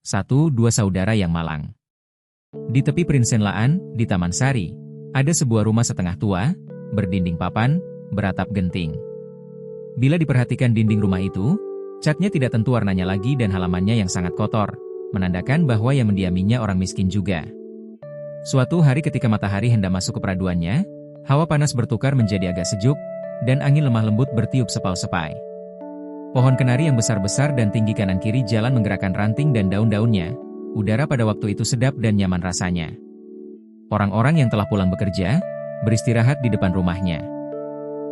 Satu dua saudara yang malang. Di tepi Prinsenlaan, di Taman Sari, ada sebuah rumah setengah tua, berdinding papan, beratap genting. Bila diperhatikan dinding rumah itu, catnya tidak tentu warnanya lagi dan halamannya yang sangat kotor, menandakan bahwa yang mendiaminya orang miskin juga. Suatu hari ketika matahari hendak masuk ke peraduannya, hawa panas bertukar menjadi agak sejuk, dan angin lemah lembut bertiup sepau-sepai. Pohon kenari yang besar-besar dan tinggi kanan kiri jalan menggerakkan ranting dan daun-daunnya. Udara pada waktu itu sedap dan nyaman rasanya. Orang-orang yang telah pulang bekerja, beristirahat di depan rumahnya.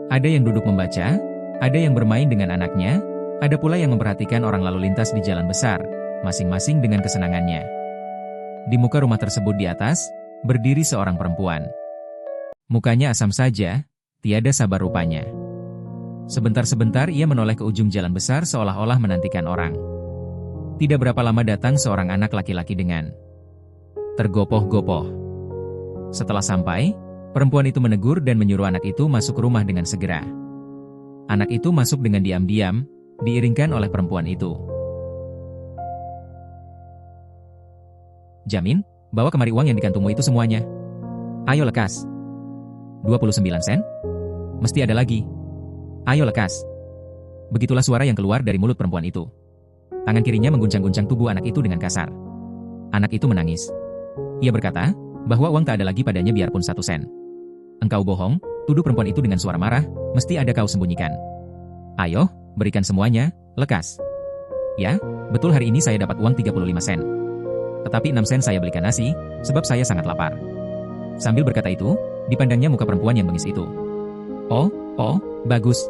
Ada yang duduk membaca, ada yang bermain dengan anaknya, ada pula yang memperhatikan orang lalu lintas di jalan besar, masing-masing dengan kesenangannya. Di muka rumah tersebut di atas, berdiri seorang perempuan. Mukanya asam saja, tiada sabar rupanya. Sebentar-sebentar ia menoleh ke ujung jalan besar seolah-olah menantikan orang. Tidak berapa lama datang seorang anak laki-laki dengan tergopoh-gopoh. Setelah sampai, perempuan itu menegur dan menyuruh anak itu masuk ke rumah dengan segera. Anak itu masuk dengan diam-diam, diiringkan oleh perempuan itu. Jamin, bawa kemari uang yang dikantungmu itu semuanya. Ayo lekas. 29 sen? Mesti ada lagi. Ayo lekas. Begitulah suara yang keluar dari mulut perempuan itu. Tangan kirinya mengguncang-guncang tubuh anak itu dengan kasar. Anak itu menangis. Ia berkata, bahwa uang tak ada lagi padanya biarpun 1 sen. Engkau bohong, tuduh perempuan itu dengan suara marah, mesti ada kau sembunyikan. Ayo, berikan semuanya, lekas. Ya, betul hari ini saya dapat uang 35 sen. Tetapi 6 sen saya belikan nasi, sebab saya sangat lapar. Sambil berkata itu, dipandangnya muka perempuan yang bengis itu. Oh, bagus.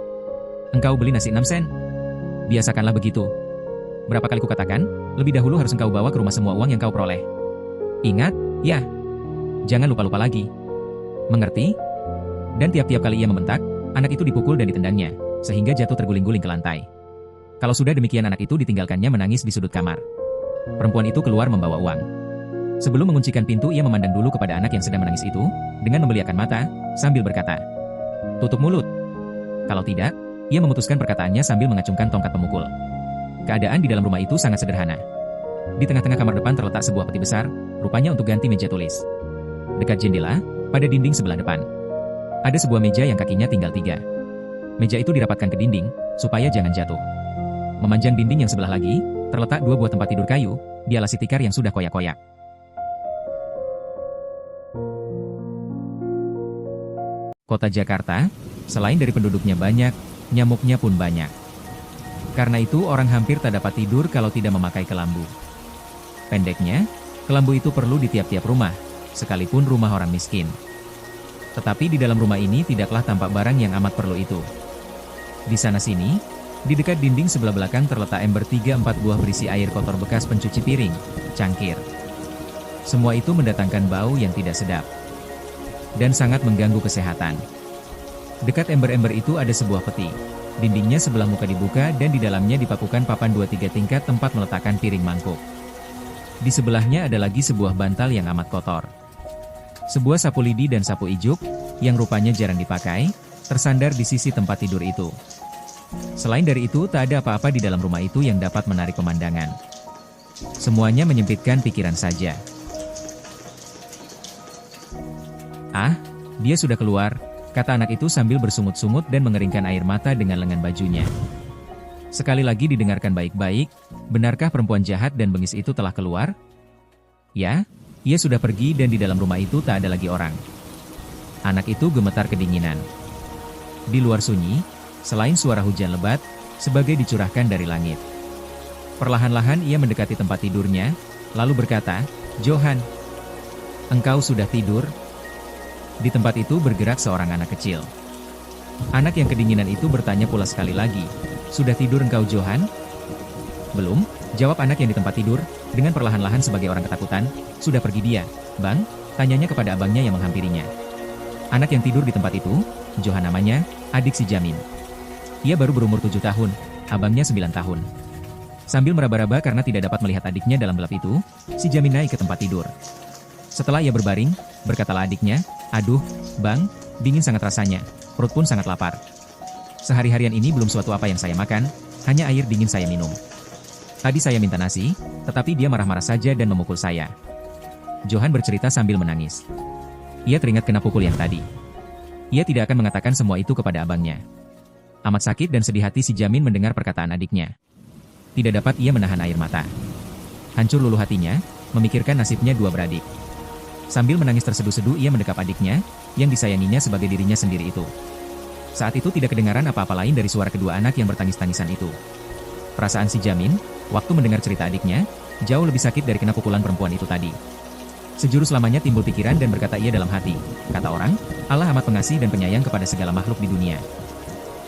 Engkau beli nasi 6 sen. Biasakanlah begitu. Berapa kali kukatakan, lebih dahulu harus engkau bawa ke rumah semua uang yang kau peroleh. Ingat, ya. Jangan lupa-lupa lagi. Mengerti? Dan tiap-tiap kali ia membentak, anak itu dipukul dan ditendangnya, sehingga jatuh terguling-guling ke lantai. Kalau sudah demikian anak itu ditinggalkannya menangis di sudut kamar. Perempuan itu keluar membawa uang. Sebelum menguncikan pintu ia memandang dulu kepada anak yang sedang menangis itu, dengan membeliakan mata, sambil berkata, "Tutup mulut." Kalau tidak, ia memutuskan perkataannya sambil mengacungkan tongkat pemukul. Keadaan di dalam rumah itu sangat sederhana. Di tengah-tengah kamar depan terletak sebuah peti besar, rupanya untuk ganti meja tulis. Dekat jendela, pada dinding sebelah depan, ada sebuah meja yang kakinya tinggal 3. Meja itu dirapatkan ke dinding, supaya jangan jatuh. Memanjang dinding yang sebelah lagi, terletak 2 buah tempat tidur kayu, dialasi tikar yang sudah koyak-koyak. Kota Jakarta, selain dari penduduknya banyak, nyamuknya pun banyak. Karena itu orang hampir tak dapat tidur kalau tidak memakai kelambu. Pendeknya, kelambu itu perlu di tiap-tiap rumah, sekalipun rumah orang miskin. Tetapi di dalam rumah ini tidaklah tampak barang yang amat perlu itu. Di sana-sini, di dekat dinding sebelah belakang terletak ember 3-4 buah berisi air kotor bekas pencuci piring, cangkir. Semua itu mendatangkan bau yang tidak sedap dan sangat mengganggu kesehatan. Dekat ember-ember itu ada sebuah peti. Dindingnya sebelah muka dibuka dan di dalamnya dipakukan papan 2-3 tingkat tempat meletakkan piring mangkuk. Di sebelahnya ada lagi sebuah bantal yang amat kotor. Sebuah sapu lidi dan sapu ijuk, yang rupanya jarang dipakai, tersandar di sisi tempat tidur itu. Selain dari itu tak ada apa-apa di dalam rumah itu yang dapat menarik pemandangan. Semuanya menyempitkan pikiran saja. Ah, dia sudah keluar, kata anak itu sambil bersungut-sungut dan mengeringkan air mata dengan lengan bajunya. Sekali lagi didengarkan baik-baik, benarkah perempuan jahat dan bengis itu telah keluar? Ya, ia sudah pergi dan di dalam rumah itu tak ada lagi orang. Anak itu gemetar kedinginan. Di luar sunyi, selain suara hujan lebat, sebagai dicurahkan dari langit. Perlahan-lahan ia mendekati tempat tidurnya, lalu berkata, "Johan, engkau sudah tidur?" Di tempat itu bergerak seorang anak kecil. Anak yang kedinginan itu bertanya pula sekali lagi, "Sudah tidur engkau, Johan?" "Belum," jawab anak yang di tempat tidur, dengan perlahan-lahan sebagai orang ketakutan. "Sudah pergi dia, Bang?" tanyanya kepada abangnya yang menghampirinya. Anak yang tidur di tempat itu, Johan namanya, adik si Jamin. Ia baru berumur 7 tahun, abangnya 9 tahun. Sambil meraba-raba karena tidak dapat melihat adiknya dalam gelap itu, si Jamin naik ke tempat tidur. Setelah ia berbaring, berkatalah adiknya, "Aduh, Bang, dingin sangat rasanya, perut pun sangat lapar. Sehari-harian ini belum suatu apa yang saya makan, hanya air dingin saya minum." Tadi saya minta nasi, tetapi dia marah-marah saja dan memukul saya. Johan bercerita sambil menangis. Ia teringat kena pukul yang tadi. Ia tidak akan mengatakan semua itu kepada abangnya. Amat sakit dan sedih hati si Jamin mendengar perkataan adiknya. Tidak dapat ia menahan air mata. Hancur luluh hatinya, memikirkan nasibnya dua beradik. Sambil menangis terseduh-seduh ia mendekap adiknya, yang disayanginya sebagai dirinya sendiri itu. Saat itu tidak kedengaran apa-apa lain dari suara kedua anak yang bertangis-tangisan itu. Perasaan si Jamin, waktu mendengar cerita adiknya, jauh lebih sakit dari kena pukulan perempuan itu tadi. Sejurus lamanya timbul pikiran dan berkata ia dalam hati, kata orang, Allah amat pengasih dan penyayang kepada segala makhluk di dunia.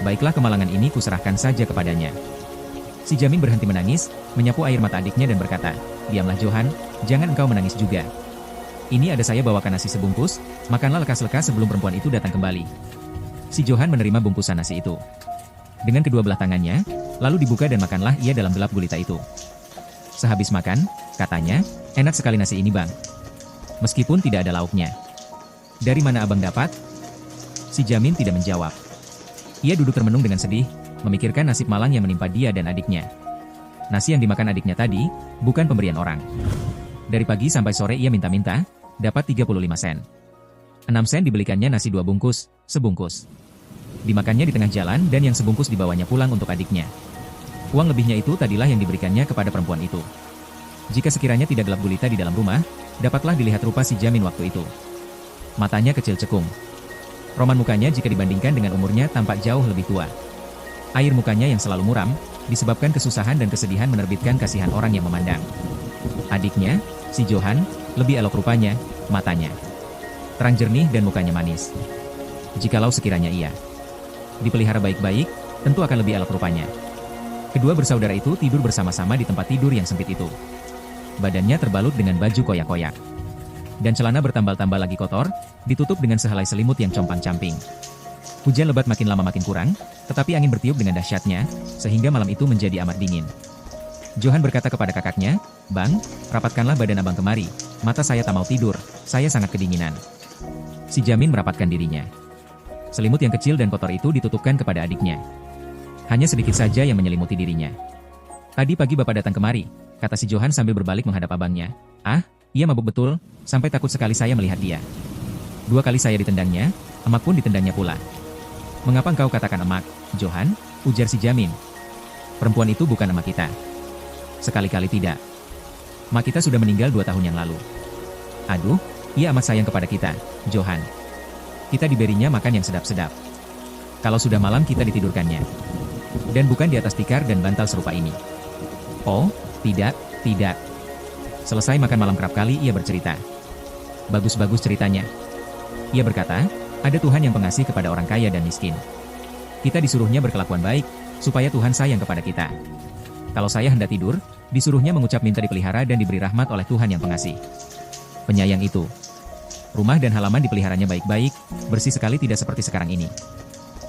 Baiklah kemalangan ini kuserahkan saja kepadanya. Si Jamin berhenti menangis, menyapu air mata adiknya dan berkata, diamlah Johan, jangan engkau menangis juga. Ini ada saya bawakan nasi sebungkus, makanlah lekas-lekas sebelum perempuan itu datang kembali. Si Johan menerima bungkusan nasi itu. Dengan kedua belah tangannya, lalu dibuka dan makanlah ia dalam gelap gulita itu. Sehabis makan, katanya, enak sekali nasi ini bang. Meskipun tidak ada lauknya. Dari mana abang dapat? Si Jamin tidak menjawab. Ia duduk termenung dengan sedih, memikirkan nasib malang yang menimpa dia dan adiknya. Nasi yang dimakan adiknya tadi, bukan pemberian orang. Dari pagi sampai sore ia minta-minta, dapat 35 sen. 6 sen dibelikannya nasi 2 bungkus, sebungkus. Dimakannya di tengah jalan dan yang sebungkus dibawanya pulang untuk adiknya. Uang lebihnya itu tadilah yang diberikannya kepada perempuan itu. Jika sekiranya tidak gelap gulita di dalam rumah, dapatlah dilihat rupa si Jamin waktu itu. Matanya kecil cekung. Roman mukanya jika dibandingkan dengan umurnya tampak jauh lebih tua. Air mukanya yang selalu muram, disebabkan kesusahan dan kesedihan menerbitkan kasihan orang yang memandang. Adiknya, si Johan, lebih elok rupanya, matanya terang jernih dan mukanya manis. Jikalau sekiranya ia dipelihara baik-baik, tentu akan lebih elok rupanya. Kedua bersaudara itu tidur bersama-sama di tempat tidur yang sempit itu. Badannya terbalut dengan baju koyak-koyak. Dan celana bertambal-tambal lagi kotor, ditutup dengan sehelai selimut yang compang-camping. Hujan lebat makin lama makin kurang, tetapi angin bertiup dengan dahsyatnya, sehingga malam itu menjadi amat dingin. Johan berkata kepada kakaknya, Bang, rapatkanlah badan abang kemari, mata saya tak mau tidur, saya sangat kedinginan. Si Jamin merapatkan dirinya. Selimut yang kecil dan kotor itu ditutupkan kepada adiknya. Hanya sedikit saja yang menyelimuti dirinya. Tadi pagi bapak datang kemari, kata si Johan sambil berbalik menghadap abangnya. Ah, ia mabuk betul, sampai takut sekali saya melihat dia. 2 kali saya ditendangnya, emak pun ditendangnya pula. Mengapa engkau katakan emak, Johan? Ujar si Jamin. Perempuan itu bukan emak kita. Sekali-kali tidak. Emak kita sudah meninggal 2 tahun yang lalu. Aduh, ia amat sayang kepada kita, Johan. Kita diberinya makan yang sedap-sedap. Kalau sudah malam kita ditidurkannya. Dan bukan di atas tikar dan bantal serupa ini. Oh, tidak, tidak. Selesai makan malam kerap kali ia bercerita. Bagus-bagus ceritanya. Ia berkata, ada Tuhan yang pengasih kepada orang kaya dan miskin. Kita disuruhnya berkelakuan baik, supaya Tuhan sayang kepada kita. Kalau saya hendak tidur, disuruhnya mengucap minta dipelihara dan diberi rahmat oleh Tuhan yang pengasih. Penyayang itu. Rumah dan halaman dipeliharanya baik-baik, bersih sekali tidak seperti sekarang ini.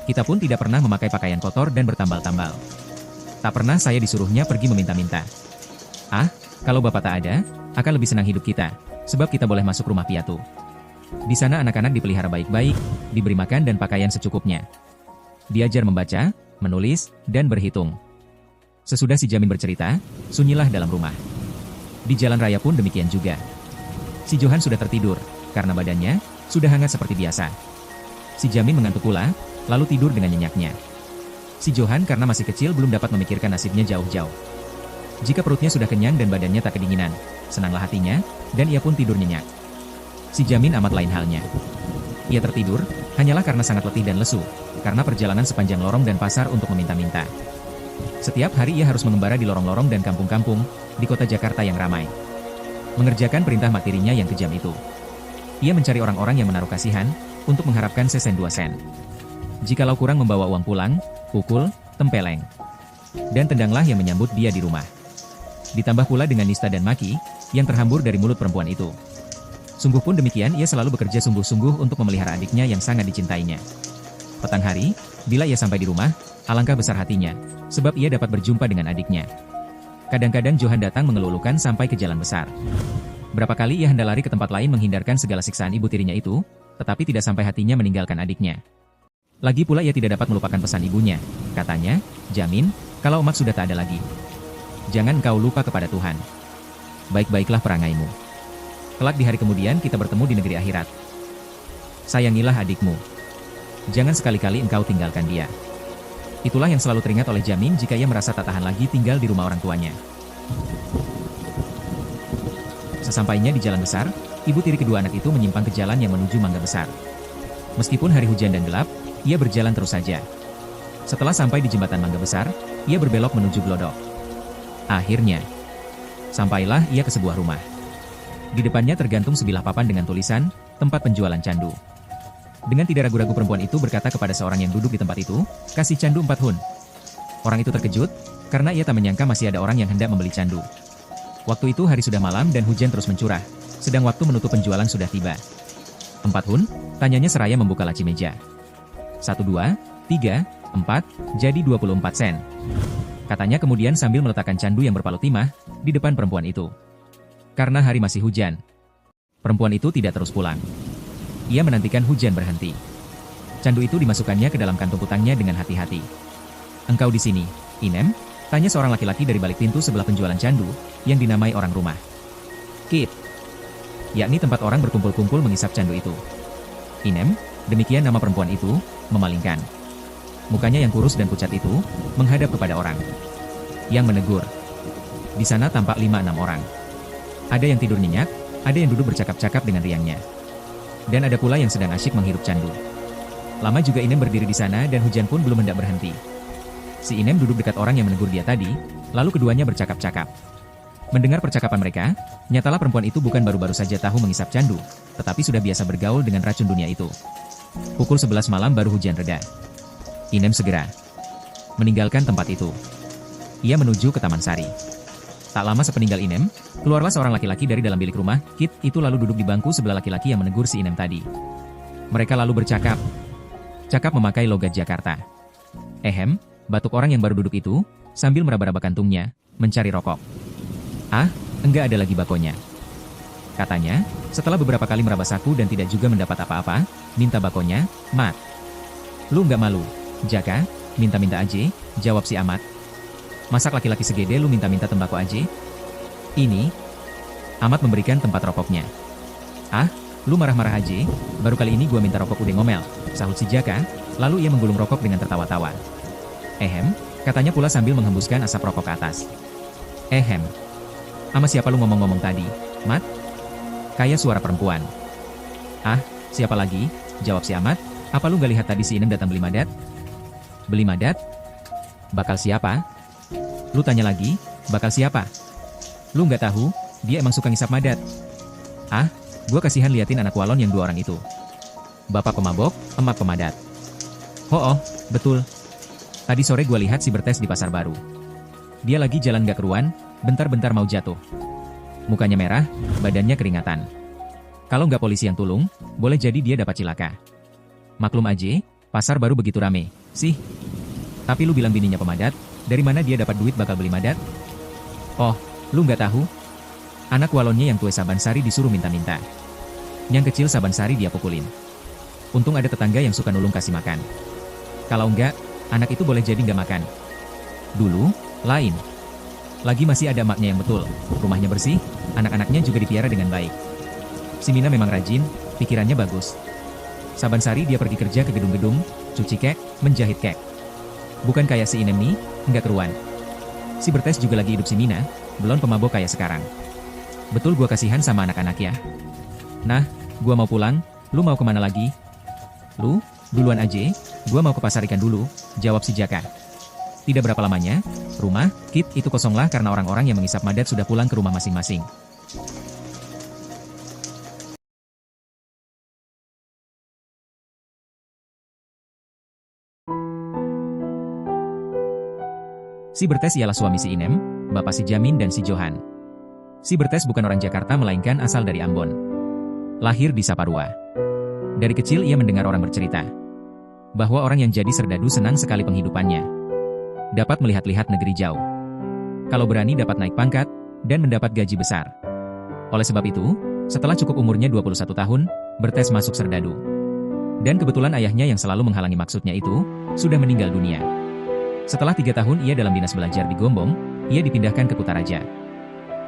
Kita pun tidak pernah memakai pakaian kotor dan bertambal-tambal. Tak pernah saya disuruhnya pergi meminta-minta. Ah, kalau bapak tak ada, akan lebih senang hidup kita, sebab kita boleh masuk rumah piatu. Di sana anak-anak dipelihara baik-baik, diberi makan dan pakaian secukupnya. Diajar membaca, menulis, dan berhitung. Sesudah si Jamin bercerita, sunyilah dalam rumah. Di jalan raya pun demikian juga. Si Johan sudah tertidur, karena badannya sudah hangat seperti biasa. Si Jamin mengantuk pula, lalu tidur dengan nyenyaknya. Si Johan karena masih kecil belum dapat memikirkan nasibnya jauh-jauh. Jika perutnya sudah kenyang dan badannya tak kedinginan, senanglah hatinya, dan ia pun tidur nyenyak. Si Jamin amat lain halnya. Ia tertidur, hanyalah karena sangat letih dan lesu, karena perjalanan sepanjang lorong dan pasar untuk meminta-minta. Setiap hari ia harus mengembara di lorong-lorong dan kampung-kampung, di kota Jakarta yang ramai. Mengerjakan perintah matirinya yang kejam itu. Ia mencari orang-orang yang menaruh kasihan, untuk mengharapkan sesen 2 sen. Jikalau kurang membawa uang pulang, pukul, tempeleng. Dan tendanglah yang menyambut dia di rumah. Ditambah pula dengan nista dan maki, yang terhambur dari mulut perempuan itu. Sungguh pun demikian ia selalu bekerja sungguh-sungguh untuk memelihara adiknya yang sangat dicintainya. Petang hari, bila ia sampai di rumah, alangkah besar hatinya, sebab ia dapat berjumpa dengan adiknya. Kadang-kadang Johan datang mengeluh-elukan sampai ke jalan besar. Berapa kali ia hendak lari ke tempat lain menghindarkan segala siksaan ibu tirinya itu, tetapi tidak sampai hatinya meninggalkan adiknya. Lagi pula ia tidak dapat melupakan pesan ibunya. Katanya, Jamin, kalau emak sudah tak ada lagi. Jangan engkau lupa kepada Tuhan. Baik-baiklah perangaimu. Kelak di hari kemudian kita bertemu di negeri akhirat. Sayangilah adikmu. Jangan sekali-kali engkau tinggalkan dia. Itulah yang selalu teringat oleh Jamin jika ia merasa tak tahan lagi tinggal di rumah orang tuanya. Sesampainya di jalan besar, ibu tiri kedua anak itu menyimpang ke jalan yang menuju Mangga Besar. Meskipun hari hujan dan gelap, ia berjalan terus saja. Setelah sampai di jembatan Mangga Besar, ia berbelok menuju Glodok. Akhirnya, sampailah ia ke sebuah rumah. Di depannya tergantung sebilah papan dengan tulisan, tempat penjualan candu. Dengan tidak ragu-ragu perempuan itu berkata kepada seorang yang duduk di tempat itu, kasih candu 4 hun. Orang itu terkejut, karena ia tak menyangka masih ada orang yang hendak membeli candu. Waktu itu hari sudah malam dan hujan terus mencurah, sedang waktu menutup penjualan sudah tiba. 4 hun? Tanyanya seraya membuka laci meja. 1, 2, 3, 4, jadi 24 sen. Katanya kemudian sambil meletakkan candu yang berpalu timah di depan perempuan itu. Karena hari masih hujan, perempuan itu tidak terus pulang. Ia menantikan hujan berhenti. Candu itu dimasukkannya ke dalam kantung kutangnya dengan hati-hati. Engkau di sini, Inem? Tanya seorang laki-laki dari balik pintu sebelah penjualan candu yang dinamai orang rumah. Kip. Yakni tempat orang berkumpul-kumpul mengisap candu itu. Inem, demikian nama perempuan itu, memalingkan. Mukanya yang kurus dan pucat itu, menghadap kepada orang. Yang menegur. Di sana tampak 5-6 orang. Ada yang tidur nyenyak, ada yang duduk bercakap-cakap dengan riangnya. Dan ada pula yang sedang asyik menghirup candu. Lama juga Inem berdiri di sana dan hujan pun belum hendak berhenti. Si Inem duduk dekat orang yang menegur dia tadi, lalu keduanya bercakap-cakap. Mendengar percakapan mereka, nyatalah perempuan itu bukan baru-baru saja tahu mengisap candu, tetapi sudah biasa bergaul dengan racun dunia itu. Pukul 11 malam baru hujan reda. Inem segera meninggalkan tempat itu. Ia menuju ke Taman Sari. Tak lama sepeninggal Inem, keluarlah seorang laki-laki dari dalam bilik rumah. Kit itu lalu duduk di bangku sebelah laki-laki yang menegur si Inem tadi. Mereka lalu bercakap. Cakap memakai logat Jakarta. Ehem, batuk orang yang baru duduk itu, sambil meraba-raba kantungnya, mencari rokok. Ah, enggak ada lagi bakonya. Katanya, setelah beberapa kali meraba saku dan tidak juga mendapat apa-apa, minta bakonya, Mat. Lu enggak malu? Jaka, minta-minta aja, jawab si Amat. Masak laki-laki segede lu minta-minta tembakau aja? Ini. Amat memberikan tempat rokoknya. Ah, lu marah-marah aja, baru kali ini gua minta rokok udah ngomel, sahut si Jaka, lalu ia menggulung rokok dengan tertawa-tawa. Ehem, katanya pula sambil menghembuskan asap rokok ke atas. Ehem. Sama siapa lu ngomong-ngomong tadi, Mat? Kayak suara perempuan. Ah, siapa lagi? Jawab si Amat. Apa lu gak lihat tadi si Inem datang beli madat? Beli madat? Bakal siapa? Lu tanya lagi, bakal siapa? Lu nggak tahu, dia emang suka ngisap madat. Ah, gua kasihan liatin anak walon yang 2 orang itu. Bapak pemabok, emak pemadat. Oh, betul. Tadi sore gua lihat si Bertes di pasar baru. Dia lagi jalan gak keruan, bentar-bentar mau jatuh. Mukanya merah, badannya keringatan. Kalau nggak polisi yang tulung, boleh jadi dia dapat cilaka. Maklum aja, pasar baru begitu rame, sih. Tapi lu bilang bininya pemadat, dari mana dia dapat duit bakal beli madat? Oh, lu nggak tahu? Anak walonnya yang tua Saban Sari disuruh minta-minta. Yang kecil Saban Sari dia pukulin. Untung ada tetangga yang suka nulung kasih makan. Kalau enggak, anak itu boleh jadi nggak makan. Dulu, lain. Lagi masih ada emaknya yang betul, rumahnya bersih, anak-anaknya juga dipiara dengan baik. Si Mina memang rajin, pikirannya bagus. Saban Sari dia pergi kerja ke gedung-gedung, cuci kek, menjahit kek. Bukan kayak si Inem nih, nggak keruan. Si Bertes juga lagi hidup si Mina, belum pemabok kayak sekarang. Betul gua kasihan sama anak-anak ya. Nah, gua mau pulang, lu mau kemana lagi? Lu, duluan aja, gua mau ke pasar ikan dulu, jawab si Jaka. Tidak berapa lamanya, rumah, Kit itu kosonglah karena orang-orang yang mengisap madat sudah pulang ke rumah masing-masing. Si Bertes ialah suami si Inem, bapak si Jamin dan si Johan. Si Bertes bukan orang Jakarta melainkan asal dari Ambon. Lahir di Saparua. Dari kecil ia mendengar orang bercerita bahwa orang yang jadi serdadu senang sekali penghidupannya. Dapat melihat-lihat negeri jauh. Kalau berani dapat naik pangkat dan mendapat gaji besar. Oleh sebab itu, setelah cukup umurnya 21 tahun, Bertes masuk serdadu. Dan kebetulan ayahnya yang selalu menghalangi maksudnya itu, sudah meninggal dunia. Setelah 3 tahun ia dalam dinas belajar di Gombong, ia dipindahkan ke Kutaraja.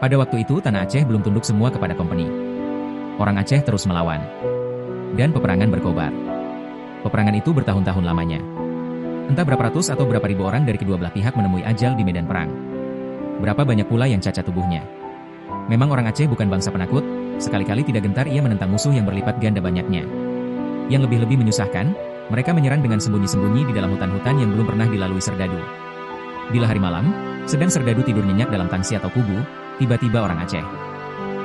Pada waktu itu tanah Aceh belum tunduk semua kepada kompeni. Orang Aceh terus melawan. Dan peperangan berkobar. Peperangan itu bertahun-tahun lamanya. Entah berapa ratus atau berapa ribu orang dari kedua belah pihak menemui ajal di medan perang. Berapa banyak pula yang cacat tubuhnya. Memang orang Aceh bukan bangsa penakut, sekali-kali tidak gentar ia menentang musuh yang berlipat ganda banyaknya. Yang lebih-lebih menyusahkan, mereka menyerang dengan sembunyi-sembunyi di dalam hutan-hutan yang belum pernah dilalui serdadu. Bila hari malam, sedang serdadu tidur nyenyak dalam tangsi atau kubu, tiba-tiba orang Aceh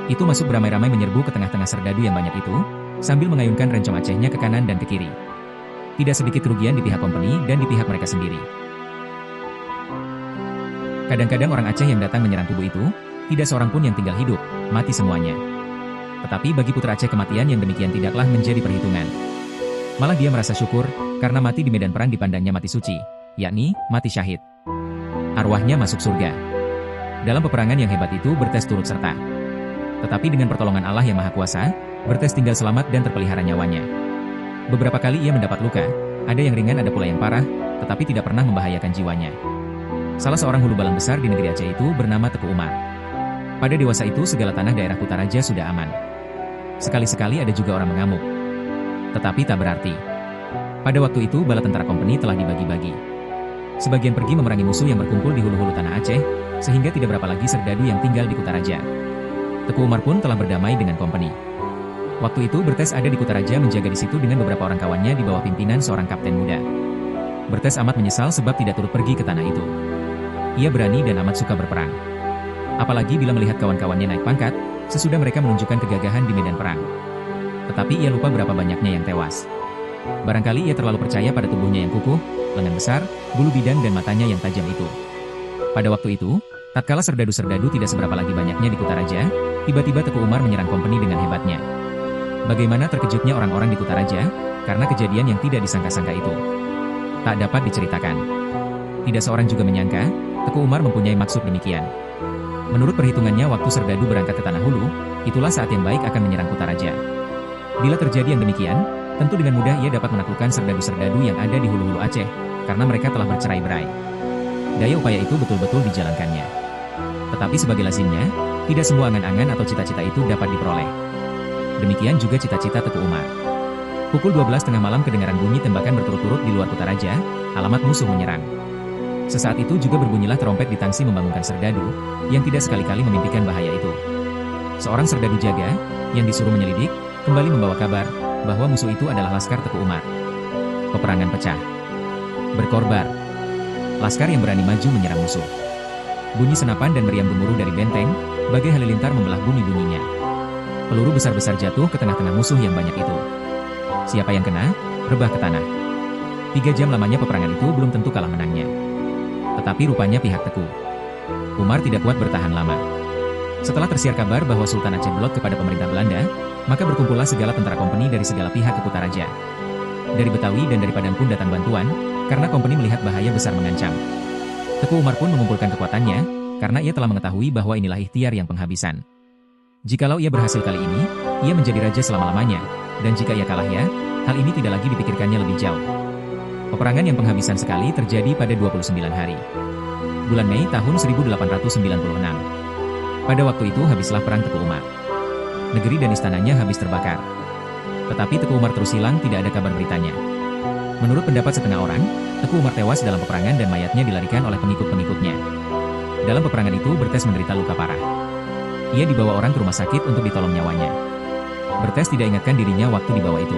itu masuk beramai-ramai menyerbu ke tengah-tengah serdadu yang banyak itu, sambil mengayunkan rencong Acehnya ke kanan dan ke kiri. Tidak sedikit kerugian di pihak kompeni dan di pihak mereka sendiri. Kadang-kadang orang Aceh yang datang menyerang kubu itu, tidak seorang pun yang tinggal hidup, mati semuanya. Tetapi bagi putra Aceh kematian yang demikian tidaklah menjadi perhitungan. Malah dia merasa syukur, karena mati di medan perang dipandangnya mati suci, yakni mati syahid. Arwahnya masuk surga. Dalam peperangan yang hebat itu Bertes turut serta. Tetapi dengan pertolongan Allah yang Maha Kuasa, Bertes tinggal selamat dan terpelihara nyawanya. Beberapa kali ia mendapat luka, ada yang ringan ada pula yang parah, tetapi tidak pernah membahayakan jiwanya. Salah seorang hulu balang besar di negeri Aceh itu bernama Teku Umar. Pada dewasa itu segala tanah daerah Kutaraja sudah aman. Sekali-sekali ada juga orang mengamuk. Tetapi tak berarti. Pada waktu itu bala tentara kompeni telah dibagi-bagi. Sebagian pergi memerangi musuh yang berkumpul di hulu-hulu tanah Aceh, sehingga tidak berapa lagi serdadu yang tinggal di Kutaraja. Teku Umar pun telah berdamai dengan kompeni. Waktu itu Bertes ada di Kutaraja menjaga di situ dengan beberapa orang kawannya di bawah pimpinan seorang kapten muda. Bertes amat menyesal sebab tidak turut pergi ke tanah itu. Ia berani dan amat suka berperang. Apalagi bila melihat kawan-kawannya naik pangkat, sesudah mereka menunjukkan kegagahan di medan perang. Tetapi ia lupa berapa banyaknya yang tewas. Barangkali ia terlalu percaya pada tubuhnya yang kukuh, lengan besar, bulu bidang dan matanya yang tajam itu. Pada waktu itu, tatkala serdadu-serdadu tidak seberapa lagi banyaknya di Kutaraja, tiba-tiba Teku Umar menyerang kompeni dengan hebatnya. Bagaimana terkejutnya orang-orang di Kutaraja, karena kejadian yang tidak disangka-sangka itu. Tak dapat diceritakan. Tidak seorang juga menyangka, Teku Umar mempunyai maksud demikian. Menurut perhitungannya waktu serdadu berangkat ke Tanah Hulu, itulah saat yang baik akan menyerang Kutaraja. Bila terjadi yang demikian, tentu dengan mudah ia dapat menaklukkan serdadu-serdadu yang ada di hulu-hulu Aceh, karena mereka telah bercerai-berai. Daya upaya itu betul-betul dijalankannya. Tetapi sebagai lazimnya, tidak semua angan-angan atau cita-cita itu dapat diperoleh. Demikian juga cita-cita Teku Umar. Pukul 12 tengah malam kedengaran bunyi tembakan berturut-turut di luar Kutaraja, alamat musuh menyerang. Sesaat itu juga berbunyilah terompet di tangsi membangunkan serdadu, yang tidak sekali-kali memimpikan bahaya itu. Seorang serdadu jaga, yang disuruh menyelidik, kembali membawa kabar, bahwa musuh itu adalah laskar Teku Umar. Peperangan pecah. Berkorbar. Laskar yang berani maju menyerang musuh. Bunyi senapan dan meriam gemuruh dari benteng, bagai halilintar membelah bumi bunyinya. Peluru besar-besar jatuh ke tengah-tengah musuh yang banyak itu. Siapa yang kena, rebah ke tanah. 3 jam lamanya peperangan itu belum tentu kalah menangnya. Tetapi rupanya pihak Teku Umar tidak kuat bertahan lama. Setelah tersiar kabar bahwa Sultan Aceh Belot kepada pemerintah Belanda, maka berkumpullah segala tentara kompeni dari segala pihak ke Kutaraja. Dari Betawi dan dari Padang pun datang bantuan, karena kompeni melihat bahaya besar mengancam. Teku Umar pun mengumpulkan kekuatannya, karena ia telah mengetahui bahwa inilah ikhtiar yang penghabisan. Jikalau ia berhasil kali ini, ia menjadi raja selama-lamanya, dan jika ia kalah ya, hal ini tidak lagi dipikirkannya lebih jauh. Peperangan yang penghabisan sekali terjadi pada 29 hari. Bulan Mei tahun 1896. Pada waktu itu habislah perang Teku Umar. Negeri dan istananya habis terbakar. Tetapi Teku Umar terus hilang, tidak ada kabar beritanya. Menurut pendapat setengah orang, Teku Umar tewas dalam peperangan dan mayatnya dilarikan oleh pengikut-pengikutnya. Dalam peperangan itu Bertes menderita luka parah. Ia dibawa orang ke rumah sakit untuk ditolong nyawanya. Bertes tidak ingatkan dirinya waktu dibawa itu.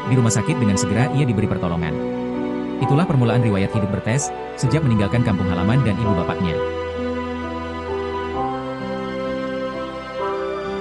Di rumah sakit dengan segera ia diberi pertolongan. Itulah permulaan riwayat hidup Bertes, sejak meninggalkan kampung halaman dan ibu bapaknya.